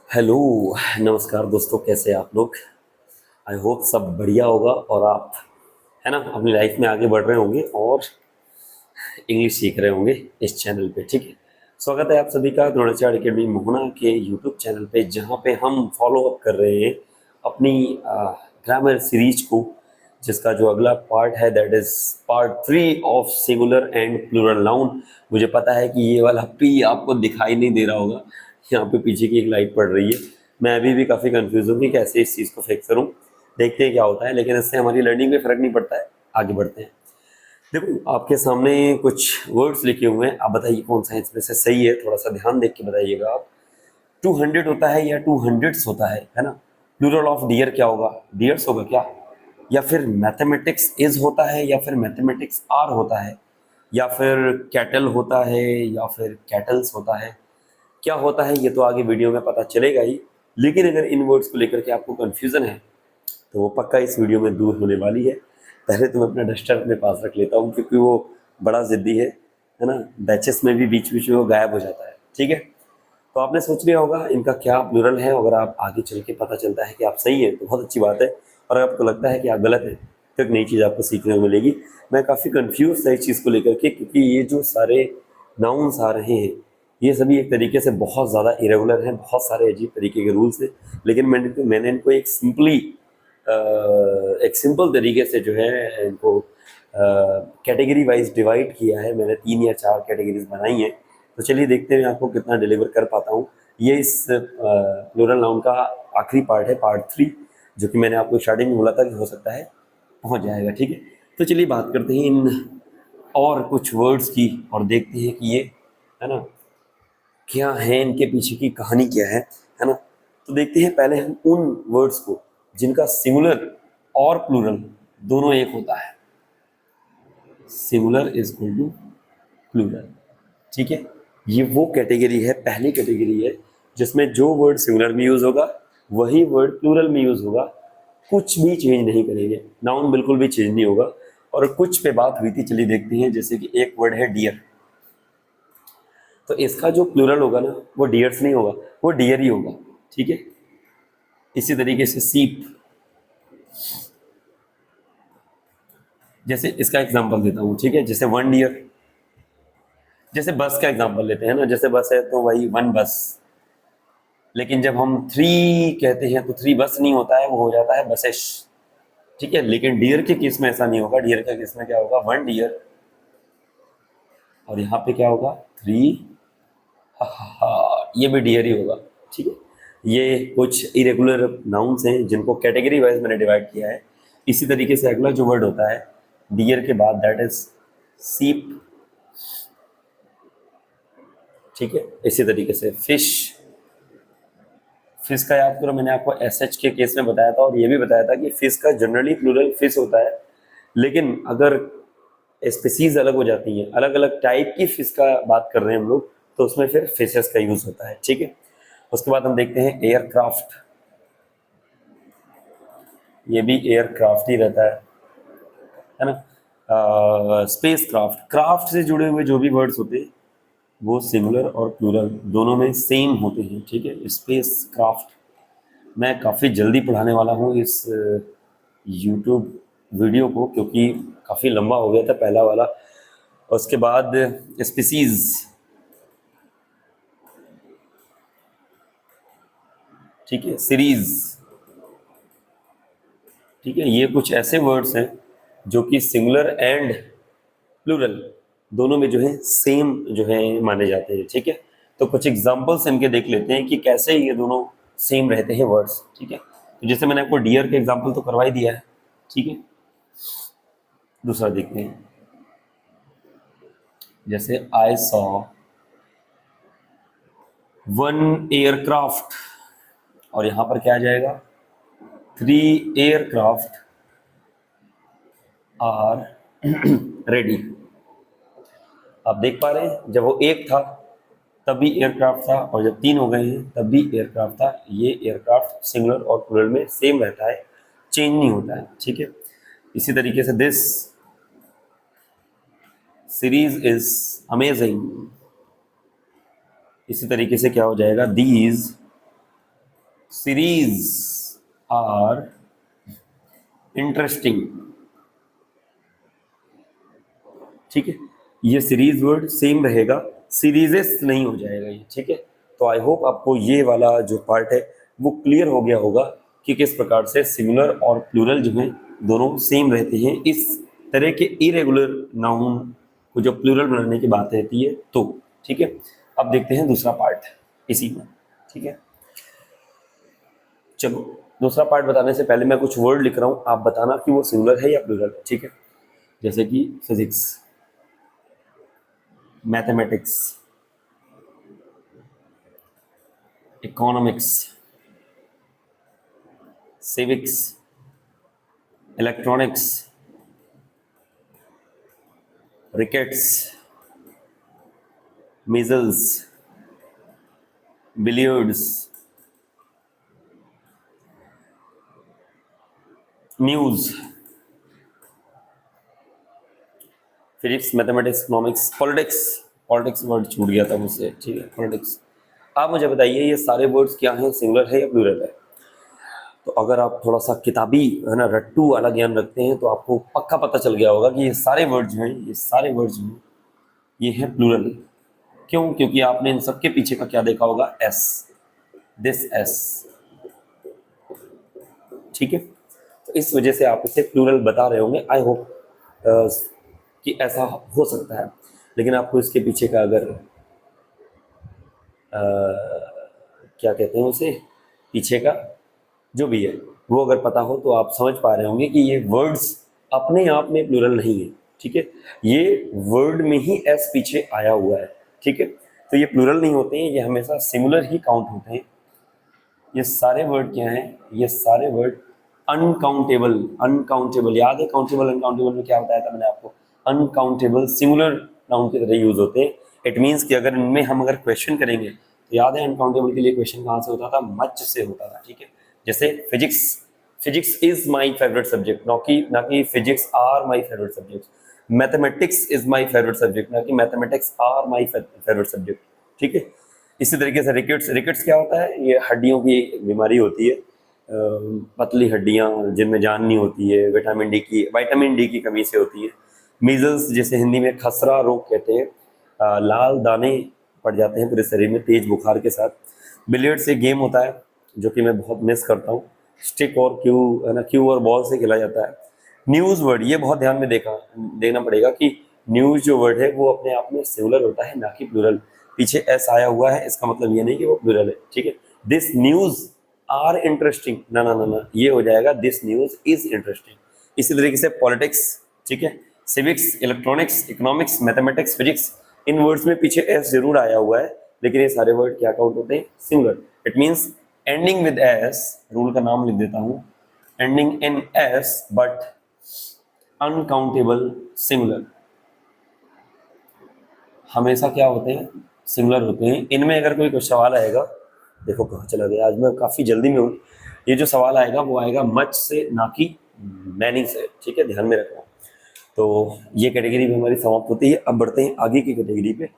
Hello. नमस्कार दोस्तों, कैसे हैं आप लोग। आई होप सब बढ़िया होगा और आप है ना अपनी लाइफ में आगे बढ़ रहे होंगे और इंग्लिश सीख रहे होंगे इस चैनल पे। ठीक है, स्वागत है आप सभी का द्रोणाचार्य अकेडमी मोहना के यूट्यूब चैनल पे, जहाँ पे हम फॉलो अप कर रहे हैं अपनी ग्रामर सीरीज को, जिसका जो अगला पार्ट है that is part 3 of singular and plural noun. मुझे पता है कि ये वाला पी आपको दिखाई नहीं दे रहा होगा, यहाँ पे पीछे की एक लाइट पड़ रही है। मैं अभी भी काफ़ी कंफ्यूज हूँ कि कैसे इस चीज़ को फिक्स करूँ, देखते हैं क्या होता है, लेकिन इससे हमारी लर्निंग में फ़र्क नहीं पड़ता है। आगे बढ़ते हैं। देखो, आपके सामने कुछ वर्ड्स लिखे हुए हैं, आप बताइए कौन सा इसमें से सही है। थोड़ा सा ध्यान देख के बताइएगा आप। 200 होता है या 200 होता है ना। प्लूरल ऑफ डियर क्या होगा, डियर्स होगा क्या, या फिर मैथमेटिक्स इज होता है, या फिर मैथमेटिक्स आर होता है, या फिर कैटल होता है, या फिर कैटल्स होता है। क्या होता है ये तो आगे वीडियो में पता चलेगा ही, लेकिन अगर इन वर्ड्स को लेकर के आपको कंफ्यूजन है तो वो पक्का इस वीडियो में दूर होने वाली है। पहले तो मैं अपना डस्टर अपने पास रख लेता हूँ, क्योंकि वो बड़ा ज़िद्दी है ना। बैचेस में भी बीच बीच में वो गायब हो जाता है। ठीक है, तो आपने सोच लिया होगा इनका क्या प्लूरल है। अगर आप आगे चल के पता चलता है कि आप सही हैं तो बहुत अच्छी बात है, और अगर आपको लगता है कि आप गलत हैं तो एक नई चीज़ आपको सीखने को मिलेगी। मैं काफ़ी कंफ्यूज था इस चीज़ को लेकर के, क्योंकि ये जो सारे नाउन्स आ रहे हैं ये सभी एक तरीके से बहुत ज़्यादा इरेगुलर हैं, बहुत सारे अजीब तरीके के रूल्स हैं। लेकिन मैंने इनको एक सिंपल तरीके से जो है इनको कैटेगरी वाइज डिवाइड किया है। मैंने 3 या 4 कैटेगरीज बनाई हैं। तो चलिए देखते हैं मैं आपको कितना डिलीवर कर पाता हूँ। ये इस प्लूरल नाउन का आखिरी पार्ट है, पार्ट 3, जो कि मैंने आपको स्टार्टिंग में बोला था कि हो सकता है पहुँच जाएगा। ठीक है, तो चलिए बात करते हैं इन और कुछ वर्ड्स की, और देखते हैं कि ये है ना क्या है, इनके पीछे की कहानी क्या है ना। तो देखते हैं पहले हम उन वर्ड्स को जिनका सिंगुलर और प्लूरल दोनों एक होता है। Singular is equal to plural. ठीक है, ये वो कैटेगरी है, पहली कैटेगरी है, जिसमें जो वर्ड सिंगुलर में यूज होगा वही वर्ड प्लूरल में यूज होगा। कुछ भी चेंज नहीं करेंगे, नाउन बिल्कुल भी चेंज नहीं होगा। और कुछ पे बात हुई थी, चलिए देखते हैं। जैसे कि एक वर्ड है डियर, तो इसका जो प्लूरल होगा ना वो डियर्स नहीं होगा, वो डियर ही होगा। ठीक है, इसी तरीके से सीप, जैसे इसका एग्जांपल देता हूँ। ठीक है, जैसे वन डियर, जैसे बस का एग्जांपल लेते हैं ना, जैसे बस है तो वही वन बस। लेकिन जब हम थ्री कहते हैं तो थ्री बस नहीं होता है, वो हो जाता है बसेस। ठीक है, लेकिन डियर के केस में ऐसा नहीं होगा। डियर के केस में क्या होगा, वन डियर, और यहाँ पे क्या होगा, थ्री, ये भी डियर ही होगा। ठीक है, ये कुछ इरेगुलर नाउन्स हैं जिनको कैटेगरी वाइज मैंने डिवाइड किया है। इसी तरीके से अगला जो वर्ड होता है डियर के बाद, दैट इज सीप। ठीक है, इसी तरीके से फिश। फिश का याद करो, मैंने आपको एस एच के केस में बताया था, और ये भी बताया था कि फिश का जनरली प्लूरल फिश होता है। लेकिन अगर स्पीसीज अलग हो जाती हैं, अलग अलग टाइप की फिश का बात कर रहे हैं हम लोग, तो उसमें फिर फिशेस का यूज होता है। ठीक है, उसके बाद हम देखते हैं एयरक्राफ्ट। ये भी एयरक्राफ्ट ही रहता है ना। स्पेस क्राफ्ट, क्राफ्ट से जुड़े हुए जो भी वर्ड्स होते हैं वो सिंगुलर और प्लूरल दोनों में सेम होते हैं। ठीक है, स्पेस क्राफ्ट। मैं काफ़ी जल्दी पढ़ाने वाला हूँ इस यूट्यूब वीडियो को, क्योंकि काफ़ी लंबा हो गया था पहला वाला। और उसके बाद स्पीसीज। ठीक है, सीरीज। ठीक है, ये कुछ ऐसे वर्ड्स हैं जो कि सिंगुलर एंड प्लूरल दोनों में जो है सेम जो है माने जाते हैं। ठीक है, तो कुछ एग्जांपल्स इनके देख लेते हैं कि कैसे ये दोनों सेम रहते हैं वर्ड्स। ठीक है, तो जैसे मैंने आपको डियर के एग्जांपल तो करवा ही दिया है। ठीक है, दूसरा देखते हैं। जैसे आई सॉ वन एयरक्राफ्ट, और यहां पर क्या आ जाएगा, थ्री एयरक्राफ्ट आर रेडी। आप देख पा रहे हैं, जब वो एक था तब भी एयरक्राफ्ट था, और जब तीन हो गए हैं तब भी एयरक्राफ्ट था। ये एयरक्राफ्ट सिंगुलर और प्लूरल में सेम रहता है, चेंज नहीं होता है। ठीक है, इसी तरीके से दिस सीरीज इज अमेजिंग। इसी तरीके से क्या हो जाएगा, दीज सीरीज आर इंटरेस्टिंग, ठीक है। ये सीरीज वर्ड सेम रहेगा, सीरीजेस नहीं हो जाएगा ये, ठीक है। तो आई होप आपको ये वाला जो पार्ट है वो क्लियर हो गया होगा कि किस प्रकार से सिंगुलर और प्लूरल जो है दोनों सेम रहते हैं इस तरह के इरेगुलर नाउन को जो प्लूरल बनाने की बात रहती है तो, ठीक है। अब देखते हैं दूसरा पार्ट इसी में, ठीक है। चलो दूसरा पार्ट बताने से पहले मैं कुछ वर्ड लिख रहा हूँ, आप बताना कि वो सिंगुलर है या प्लूरल है, ठीक है। जैसे कि physics, mathematics, economics, civics, electronics, rickets, measles, billiards, news, physics, mathematics, economics, politics. Politics word छूट गया था मुझसे, ठीक है, पॉलिटिक्स। आप मुझे बताइए ये सारे वर्ड्स क्या हैं, सिंगुलर है या प्लूरल है। तो अगर आप थोड़ा सा किताबी है ना रट्टू वाला ज्ञान रखते हैं तो आपको पक्का पता चल गया होगा कि ये सारे वर्ड्स जो हैं, ये सारे वर्ड्स जो हैं ये हैं प्लूरल। क्यों? क्योंकि आपने इन सबके पीछे का क्या देखा होगा, एस, दिस एस, ठीक है। तो इस वजह से आप इसे प्लूरल बता रहे होंगे। आई होप कि ऐसा हो सकता है, लेकिन आपको इसके पीछे का अगर क्या कहते हैं उसे, पीछे का जो भी है वो अगर पता हो तो आप समझ पा रहे होंगे कि ये वर्ड्स अपने आप में प्लूरल नहीं है, ठीक है। ये वर्ड में ही एस पीछे आया हुआ है, ठीक है। तो ये प्लूरल नहीं होते हैं, ये हमेशा सिंगुलर ही काउंट होते हैं। ये सारे वर्ड क्या हैं, ये सारे वर्ड अनकाउंटेबल, अनकाउंटेबल याद है, काउंटेबल अनकाउंटेबल में क्या बताया था मैंने आपको, अनकाउंटेबल सिंगुलर नाउन की तरह यूज होते हैं। इट मीन्स कि अगर इनमें हम अगर क्वेश्चन करेंगे तो याद है अनकाउंटेबल के लिए क्वेश्चन कहाँ से होता था, मच से होता था, ठीक है। जैसे physics, physics is my favourite subject, ना कि physics are my favourite subject. Mathematics is my favourite subject, ना कि mathematics are my favourite subject, ठीक है। इसी तरीके से रिकेट्स, रिकेट्स क्या होता है, ये हड्डियों की बीमारी होती है, पतली हड्डियां जिनमें जान नहीं होती है, विटामिन डी की कमी से होती है। मीजल्स जिसे हिंदी में खसरा रोग कहते हैं, लाल दाने पड़ जाते हैं पूरे शरीर में तेज बुखार के साथ। बिलियर्ड्स एक गेम होता है जो कि मैं बहुत मिस करता हूँ, स्टिक और क्यू है ना, क्यू और बॉल से खेला जाता है। न्यूज़ वर्ड, ये बहुत ध्यान में देना पड़ेगा कि न्यूज़ जो वर्ड है वो अपने आप में सिंगुलर होता है ना कि प्लूरल। पीछे एस आया हुआ है इसका मतलब ये नहीं कि वो प्लूरल है, ठीक है। दिस न्यूज़ आर इंटरेस्टिंग, ना ना ना ना, ये हो जाएगा दिस न्यूज़ इज इंटरेस्टिंग। इसी तरीके से पॉलिटिक्स, ठीक है, civics, electronics, economics, mathematics, physics, इन वर्ड्स में पीछे एस जरूर आया हुआ है, लेकिन ये सारे वर्ड क्या काउंट होते हैं, singular. It means ending with S, rule का नाम लिख देता हूं, ending in S but uncountable singular, हमेशा क्या होते हैं, सिंगुलर होते हैं। इनमें अगर कोई सवाल आएगा, देखो कहाँ चला गया, आज मैं काफ़ी जल्दी में हूँ। ये जो सवाल आएगा वो आएगा मच से, ना कि मैनी से, ठीक है, ध्यान में रखना। तो ये कैटेगरी भी हमारी समाप्त होती है। अब बढ़ते हैं आगे की कैटेगरी पे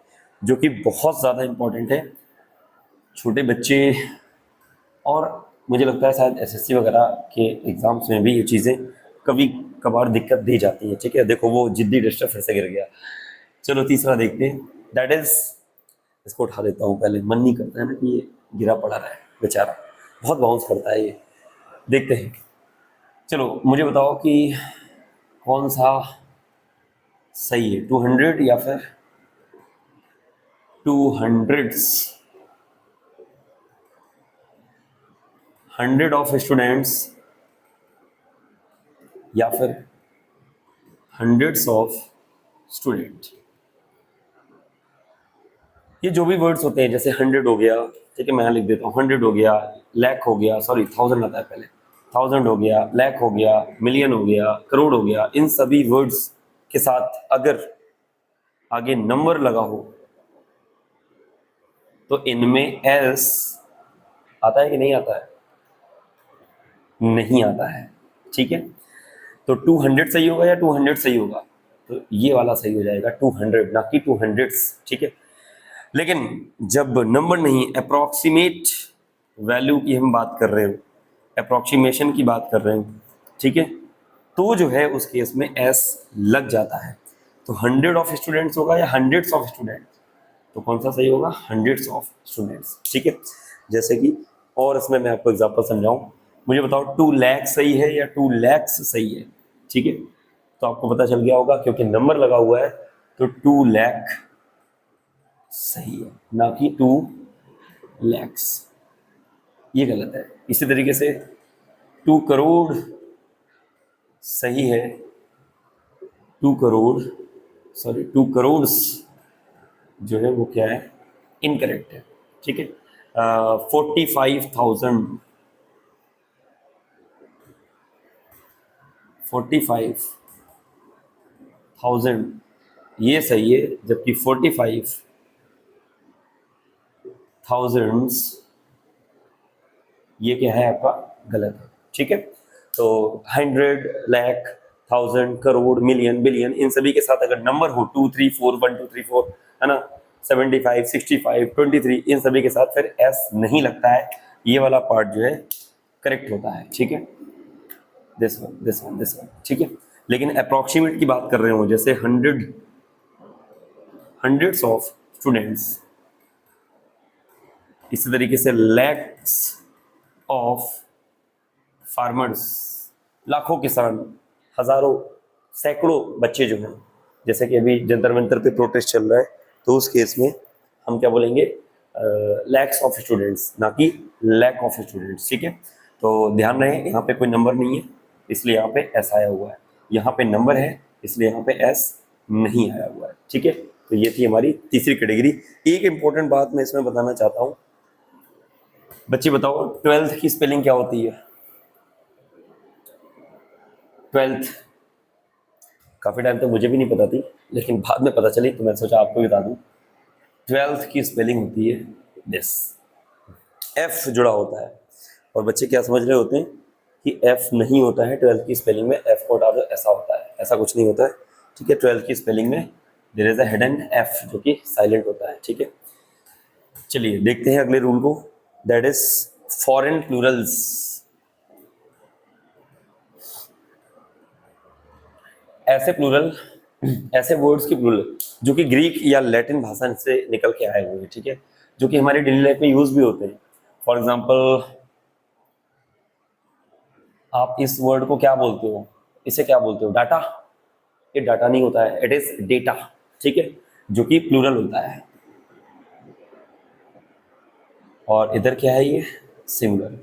जो कि बहुत ज़्यादा इम्पोर्टेंट है, छोटे बच्चे, और मुझे लगता है शायद एसएससी वगैरह के एग्जाम्स में भी ये चीज़ें कभी कभार दिक्कत दी जाती हैं, ठीक है। देखो वो जिद्दी डस्टर फिर से गिर गया। चलो तीसरा देखते हैं, दैट इज, इसको उठा लेता हूँ पहले, मन नहीं करता है ना कि ये गिरा पड़ा रहा है बेचारा, बहुत बाउंस करता है ये। देखते हैं, चलो मुझे बताओ कि कौन सा सही है, 200 या फिर 200s, 100 ऑफ स्टूडेंट्स या फिर हंड्रेड्स ऑफ स्टूडेंट। ये जो भी वर्ड्स होते हैं, जैसे 100 हो गया, ठीक है, मैं यहाँ लिख देता हूँ, 100 हो गया, लैख हो गया, सॉरी 1000 आता है पहले, 1000 हो गया, लैख हो गया, मिलियन हो गया, करोड़ हो गया, इन सभी वर्ड्स के साथ अगर आगे नंबर लगा हो तो इनमें एस आता है कि नहीं आता है, नहीं आता है, ठीक है। तो 200 सही होगा या 200 सही होगा, तो ये वाला सही हो जाएगा 200, ना कि 200s, ठीक है। लेकिन जब नंबर नहीं, अप्रोक्सीमेट वैल्यू की हम बात कर रहे हो, अप्रॉक्सीमेशन की बात कर रहे हो, ठीक है, तो जो है उस केस में एस लग जाता है। तो 100 ऑफ स्टूडेंट्स होगा या हंड्रेड्स ऑफ स्टूडेंट्स, तो कौन सा सही होगा, हंड्रेड्स ऑफ स्टूडेंट्स, ठीक है। जैसे कि और इसमें मैं आपको एग्जांपल समझाऊं, मुझे बताओ 2 लाख सही है या 2 लैक्स सही है, ठीक है। तो आपको पता चल गया होगा क्योंकि नंबर लगा हुआ है, तो 2 लाख सही है, ना कि 2 लैक्स, ये गलत है। इसी तरीके से 2 करोड़ सही है, 2 करोड़, सॉरी 2 करोड़ जो है वो क्या है, इनकरेक्ट है, ठीक है। 45,000, 45,000 ये सही है, जबकि 45,000 ये क्या है आपका गलत है, ठीक है। तो 100, लाख, 1000, करोड़, मिलियन, बिलियन, इन सभी के साथ अगर नंबर हो 2 3 4 1 2 3 4, है ना, 75 65 23, इन सभी के साथ फिर एस नहीं लगता है, ये वाला पार्ट जो है करेक्ट होता है, ठीक है। This one this one this one, ठीक है। लेकिन अप्रोक्सीमेट की बात कर रहे हो, जैसे हंड्रेड्स ऑफ स्टूडेंट्स, इसी तरीके से लैक्स ऑफ फार्मर्स, लाखों किसान, हजारों, सैकड़ों बच्चे जो हैं, जैसे कि अभी जंतर मंतर पे प्रोटेस्ट चल रहा है, तो उस केस में हम क्या बोलेंगे, लैक्स ऑफ स्टूडेंट्स, ना कि लैक ऑफ स्टूडेंट्स, ठीक है। तो ध्यान रहे यहाँ पे कोई नंबर नहीं है, इसलिए यहाँ पे एस आया हुआ है, यहाँ पे नंबर है इसलिए यहाँ पे एस नहीं आया हुआ है, ठीक है। तो ये थी हमारी तीसरी कैटेगरी। एक इंपॉर्टेंट बात मैं इसमें बताना चाहता हूँ, बच्चे बताओ 12th की स्पेलिंग क्या होती है। 12th काफ़ी टाइम तक मुझे भी नहीं पता थी, लेकिन बाद में पता चली तो मैं सोचा आपको बता दूं। 12th की स्पेलिंग होती है दिस, एफ जुड़ा होता है, और बच्चे क्या समझ रहे होते हैं कि एफ नहीं होता है 12th की स्पेलिंग में, एफ को हटा दो ऐसा होता है, ऐसा कुछ नहीं होता है, ठीक है। 12th की स्पेलिंग में there is a hidden F जो कि साइलेंट होता है, ठीक है। चलिए देखते हैं अगले रूल को, दैट इज फॉरेन प्लूरल्स। ऐसे प्लूरल, ऐसे वर्ड्स की प्लूरल जो कि ग्रीक या लैटिन भाषा से निकल के आए हुए हैं, ठीक है, जो कि हमारी डेली लाइफ में यूज भी होते हैं। फॉर एग्जाम्पल आप इस वर्ड को क्या बोलते हो, इसे क्या बोलते हो, डाटा, ये डाटा नहीं होता है, इट इज डेटा, ठीक है, जो कि प्लूरल होता है। और इधर क्या है, ये सिंगुलर,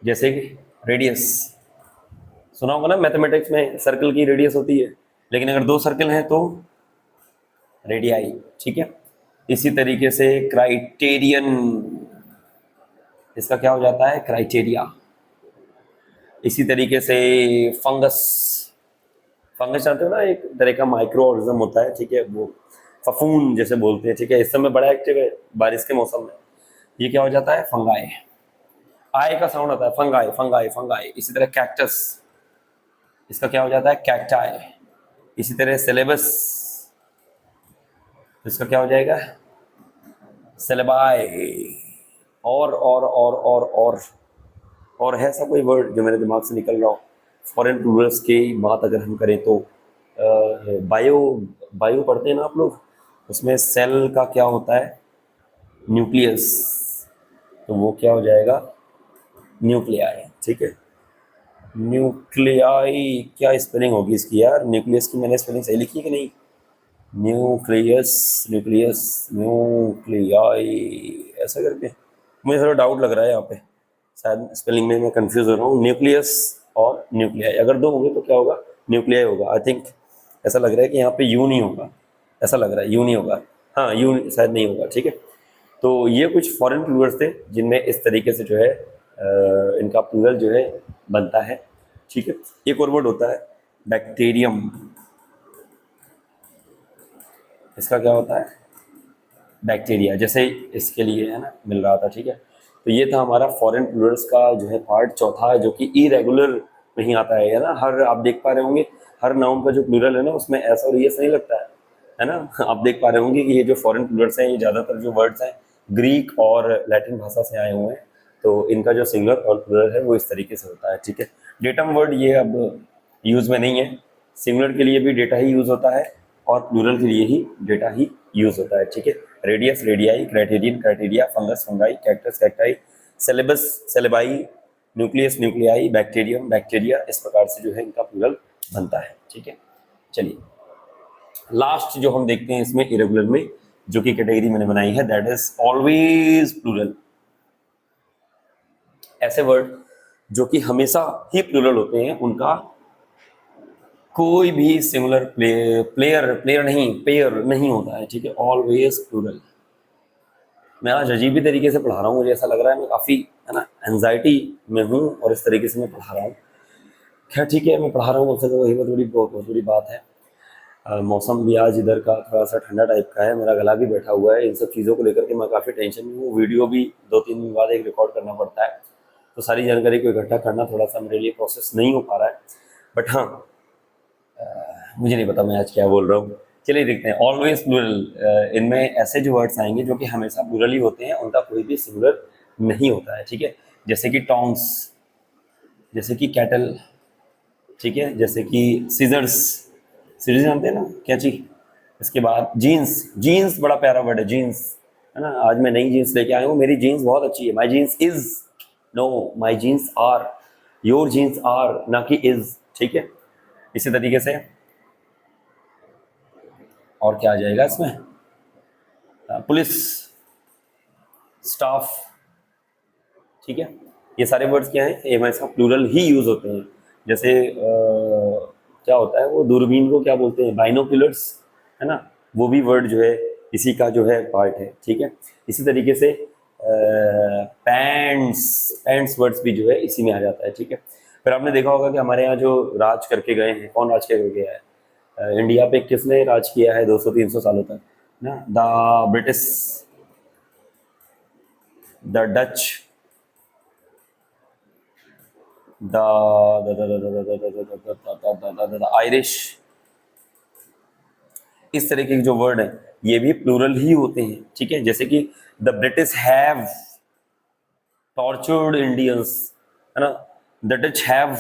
जैसे कि रेडियस, सुना होगा ना मैथमेटिक्स में सर्कल की रेडियस होती है, लेकिन अगर 2 सर्कल हैं तो रेडियाई, ठीक है। इसी तरीके से क्राइटेरियन, इसका क्या हो जाता है, क्राइटेरिया। इसी तरीके से फंगस, फंगस जानते हो ना, एक तरह का माइक्रो ऑर्गेनिज्म होता है, ठीक है, वो फफूंद जैसे बोलते हैं, ठीक है, इस समय बड़ा एक्टिव है बारिश के मौसम में, ये क्या हो जाता है, फंगाई, आय का साउंड आता है, फंगाई फंगाई फंगाई। इसी तरह कैक्टस, इसका क्या हो जाता है, कैक्टाई। इसी तरह सिलेबस, इसका क्या हो जाएगा, सिलेबाई। और है ऐसा कोई वर्ड जो मेरे दिमाग से निकल रहा हो। फॉरेन प्लूरल्स की बात अगर हम करें तो बायो, बायो पढ़ते हैं ना आप लोग, उसमें सेल का क्या होता है, न्यूक्लियस, तो वो क्या हो जाएगा, न्यूक्लियाई, ठीक है। न्यूक्लियाई, क्या स्पेलिंग होगी इसकी यार, न्यूक्लियस की मैंने स्पेलिंग सही लिखी है कि नहीं, न्यूक्लियस, न्यूक्लियस, न्यूक्लियाई, ऐसा करके मुझे थोड़ा डाउट लग रहा है यहाँ पे, शायद स्पेलिंग में मैं कंफ्यूज हो रहा हूँ। न्यूक्लियस और न्यूक्लियाई अगर 2 होंगे तो क्या होगा, न्यूक्लियाई होगा। आई थिंक ऐसा लग रहा है कि यहाँ पे यू नहीं होगा, ऐसा लग रहा है यू नहीं होगा, हाँ यू शायद नहीं होगा, ठीक है। तो ये कुछ फॉरेन प्लूरल्स थे जिनमें इस तरीके से जो है इनका प्लूरल जो है बनता है, ठीक है। एक और वर्ड होता है बैक्टीरियम, इसका क्या होता है, बैक्टीरिया, जैसे इसके लिए है ना मिल रहा था, ठीक है। तो ये था हमारा फॉरेन प्लूरल्स का जो है पार्ट चौथा, जो कि इरेगुलर नहीं आता है ना, हर आप देख पा रहे होंगे हर नाउन का जो प्लूरल है ना उसमें एस और एस नहीं लगता है ना। आप देख पा रहे होंगे कि ये जो फॉरेन प्लूरल्स हैं, ये ज़्यादातर जो वर्ड्स हैं ग्रीक और लैटिन भाषा से आए हुए हैं, तो इनका जो सिंगुलर और प्लूरल है वो इस तरीके से होता है, ठीक है। डेटम वर्ड ये अब यूज़ में नहीं है, सिंगुलर के लिए भी डेटा ही यूज़ होता है और प्लूरल के लिए ही डेटा ही यूज़ होता है, ठीक है। Radius, radii, criterion, criteria, fungus, fungi, cactus, cacti, syllabus, syllabi, nucleus, nuclei, bacterium, bacteria, इस प्रकार से जो है इनका प्लूरल बनता है, ठीक है। चलिए लास्ट जो हम देखते हैं इसमें इरेगुलर में जो कि कैटेगरी मैंने बनाई है, दैट इज ऑलवेज प्लूरल। ऐसे वर्ड जो कि हमेशा ही प्लूरल होते हैं, उनका कोई भी सिंगुलर प्लेयर नहीं, पेयर नहीं होता है, ठीक है। Always plural. मैं आज अजीब ही तरीके से पढ़ा रहा हूँ, मुझे ऐसा लग रहा है मैं काफ़ी, है ना, एंजाइटी में हूँ और इस तरीके से मैं पढ़ा रहा हूँ। खैर ठीक है, मैं पढ़ा रहा हूँ, सबसे वही बहुत बड़ी बात है। मौसम भी आज इधर का थोड़ा सा ठंडा टाइप का है, मेरा गला भी बैठा हुआ है, इन सब चीज़ों को लेकर के मैं काफ़ी टेंशन में हूँ। वीडियो भी 2-3 दिन बाद एक रिकॉर्ड करना पड़ता है, तो सारी जानकारी को इकट्ठा करना थोड़ा सा मेरे लिए प्रोसेस नहीं हो पा रहा है। बट हाँ, मुझे नहीं पता मैं आज क्या बोल रहा हूँ। चलिए देखते हैं। ऑलवेज प्लूरल, इनमें ऐसे जो वर्ड्स आएंगे जो कि हमेशा प्लूरल ही होते हैं, उनका कोई भी सिंगुलर नहीं होता है, ठीक है। जैसे कि टोंग्स, जैसे कि कैटल, ठीक है, जैसे कि सीजर्स, सीजर्स जानते हैं ना, कैंची। इसके बाद जीन्स, जीन्स बड़ा प्यारा वर्ड है, जीन्स, है ना। आज मैं नई जीन्स लेके आया हूँ, मेरी जीन्स बहुत अच्छी है, my jeans is, no my jeans are, your jeans are, ना कि इज, ठीक है। इसी तरीके से और क्या आ जाएगा इसमें, पुलिस, स्टाफ, ठीक है। ये सारे वर्ड्स क्या हैं, ये हमेशा प्लूरल ही यूज होते हैं। जैसे क्या होता है वो, दूरबीन को क्या बोलते हैं, बाइनोकुलर्स, है ना, वो भी वर्ड जो है इसी का जो है पार्ट है, ठीक है। इसी तरीके से पैंट्स, पैंट्स वर्ड्स भी जो है इसी में आ जाता है, ठीक है। फिर आपने देखा होगा कि हमारे यहाँ जो राज करके गए हैं, कौन राज करके गया है, इंडिया पे किसने राज किया है 200-300 सालों तक ना, the British, the Dutch, the Irish. इस तरह के जो वर्ड हैं ये भी प्लूरल ही होते हैं, ठीक है। जैसे कि the British have tortured Indians, है ना, the Dutch have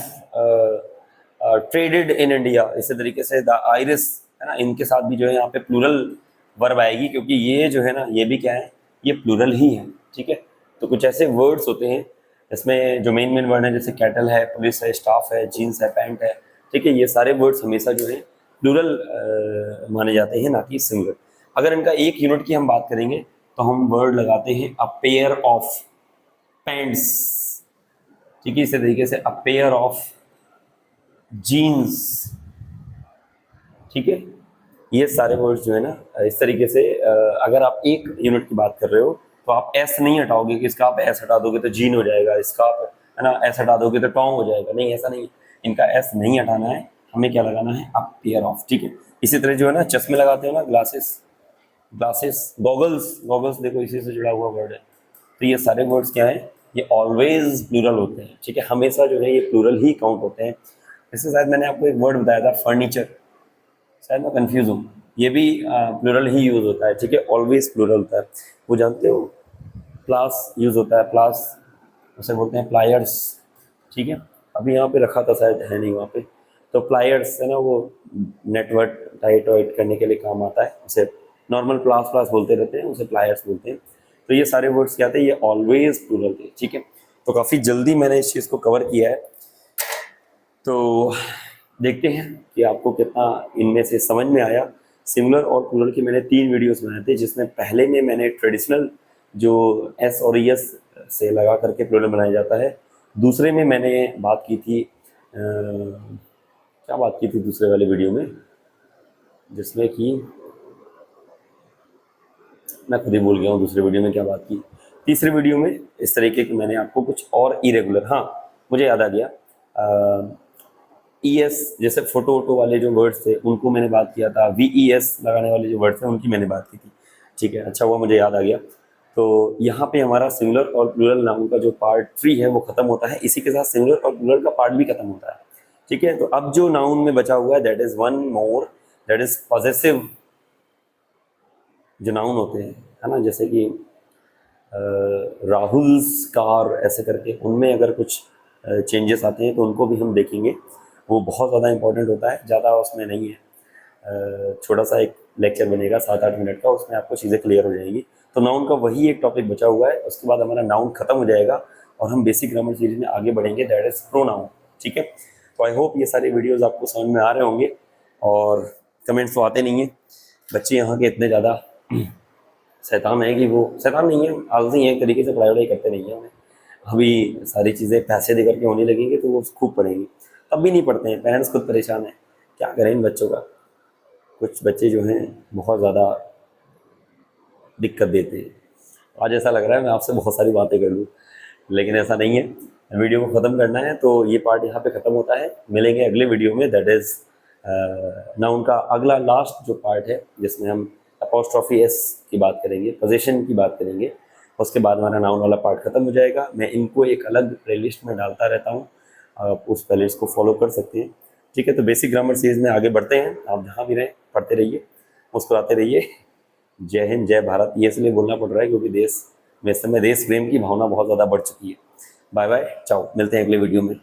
traded in India. इसी तरीके से द आयरिश, है ना, इनके साथ भी जो है यहाँ पे प्लूरल वर्ब आएगी, क्योंकि ये जो है ना, ये भी क्या है, ये प्लूरल ही है, ठीक है। तो कुछ ऐसे वर्ड्स होते हैं इसमें जो मेन वर्ड है, जैसे कैटल है, पुलिस है, स्टाफ है, जीन्स है, पैंट है, ठीक है। ये सारे वर्ड्स हमेशा जो है प्लूरल माने जाते हैं, ना कि सिंगुलर। अगर इनका एक यूनिट की हम बात करेंगे तो हम वर्ड लगाते हैं अ पेयर ऑफ पैंट्स, ठीक है। इसी तरीके से अ पेयर ऑफ जीन्स, ठीक है। ये सारे वर्ड्स जो है ना, इस तरीके से अगर आप एक यूनिट की बात कर रहे हो तो आप एस नहीं हटाओगे कि इसका आप एस हटा दोगे तो जीन हो जाएगा, इसका आप, है ना, एस हटा दोगे तो टॉन्ग हो जाएगा, नहीं, ऐसा नहीं। इनका एस नहीं हटाना है, हमें क्या लगाना है, अ पेयर ऑफ, ठीक है। इसी तरह जो है ना, चश्मे लगाते हो ना, ग्लासेस, ग्लासेस, गॉगल्स, गॉगल्स देखो इसी से जुड़ा हुआ वर्ड है। तो ये सारे वर्ड्स क्या है, ये ऑलवेज प्लूरल होते हैं, ठीक है। हमेशा जो है ये प्लूरल ही काउंट होते हैं। इसके साथ मैंने आपको एक वर्ड बताया था, फर्नीचर, शायद मैं कंफ्यूज हूँ, ये भी प्लूरल ही यूज होता है, ठीक है। ऑलवेज प्लूरल होता है। वो जानते हो, प्लास यूज होता है, प्लास उसे बोलते हैं प्लायर्स, ठीक है। अभी यहाँ पे रखा था, शायद है नहीं वहाँ पे। तो प्लायर्स है ना, वो नेटवर्क टाइट वाइट करने के लिए काम आता है, उसे नॉर्मल प्लास प्लास बोलते रहते हैं, उसे प्लायर्स बोलते हैं। तो ये सारे वर्ड्स क्या थे, ये ऑलवेज प्लूरल थे, ठीक है। तो काफ़ी जल्दी मैंने इस चीज़ को कवर किया है, तो देखते हैं कि आपको कितना इनमें से समझ में आया। सिंगुलर और प्लूरल की मैंने 3 वीडियोस बनाए थे, जिसमें पहले में मैंने ट्रेडिशनल जो एस और एस से लगा करके प्लूरल बनाया जाता है, दूसरे में मैंने बात की थी क्या बात की थी दूसरे वाले वीडियो में, जिसमें कि मैं खुद ही भूल गया हूँ दूसरे वीडियो में क्या बात की। तीसरे वीडियो में इस तरीके की मैंने आपको कुछ और इरेगुलर, हाँ मुझे याद आ गया, ई एस जैसे फोटो वोटो वाले जो वर्ड्स थे उनको मैंने बात किया था, वी ई एस लगाने वाले जो वर्ड्स थे उनकी मैंने बात की थी, ठीक है। अच्छा हुआ मुझे याद आ गया। तो यहाँ पे हमारा सिंगुलर और प्लूरल नाउन का जो पार्ट 3 है वो खत्म होता है, इसी के साथ सिंगुलर और प्लूरल का पार्ट भी खत्म होता है, ठीक है। तो अब जो नाउन में बचा हुआ है that is one more, that is possessive जो नाउन होते हैं, है ना, जैसे कि राहुल्स कार ऐसे करके, उनमें अगर कुछ चेंजेस आते हैं तो उनको भी हम देखेंगे। वो बहुत ज़्यादा इंपॉर्टेंट होता है, ज़्यादा उसमें नहीं है। छोटा सा एक लेक्चर बनेगा 7-8 मिनट का, उसमें आपको चीज़ें क्लियर हो जाएंगी। तो नाउन का वही एक टॉपिक बचा हुआ है, उसके बाद हमारा नाउन खत्म हो जाएगा और हम बेसिक ग्रामर सीरीज में आगे बढ़ेंगे, दैट इज प्रोनाउन। ठीक है, तो आई होप ये सारे वीडियोस आपको समझ में आ रहे होंगे। और कमेंट्स तो आते नहीं हैं, बच्चे यहाँ के इतने ज़्यादा शैतान है कि वो शैतान नहीं है, आलसी है, एक तरीके से पढ़ाई वढ़ाई करते नहीं है। उन्हें अभी सारी चीज़ें पैसे दे करके होने लगेंगे तो वो खूब पढ़ेंगे, तब भी नहीं पढ़ते हैं। पेरेंट्स खुद परेशान है, क्या करें इन बच्चों का। कुछ बच्चे जो हैं बहुत ज़्यादा दिक्कत देते हैं। आज ऐसा लग रहा है मैं आपसे बहुत सारी बातें कर लूँ, लेकिन ऐसा नहीं है। वीडियो को ख़त्म करना है तो ये पार्ट यहाँ पे ख़त्म होता है। मिलेंगे अगले वीडियो में, दैट इज़ नाउन का अगला लास्ट जो पार्ट है, जिसमें हम अपॉस्ट्रॉफी एस की बात करेंगे, पोजीशन की बात करेंगे। उसके बाद हमारा नाउन वाला पार्ट ख़त्म हो जाएगा। मैं इनको एक अलग प्लेलिस्ट में डालता रहता हूँ, आप उस प्लेलिस्ट को फॉलो कर सकते हैं। ठीक है, तो बेसिक ग्रामर सीरीज में आगे बढ़ते हैं। आप जहाँ भी रहें पढ़ते रहिए, मुस्कुराते रहिए। जय हिंद, जय भारत। ये इसलिए बोलना पड़ रहा है क्योंकि देश में इस समय देश प्रेम की भावना बहुत ज़्यादा बढ़ चुकी है। बाय बाय, चाओ, मिलते हैं अगले वीडियो में।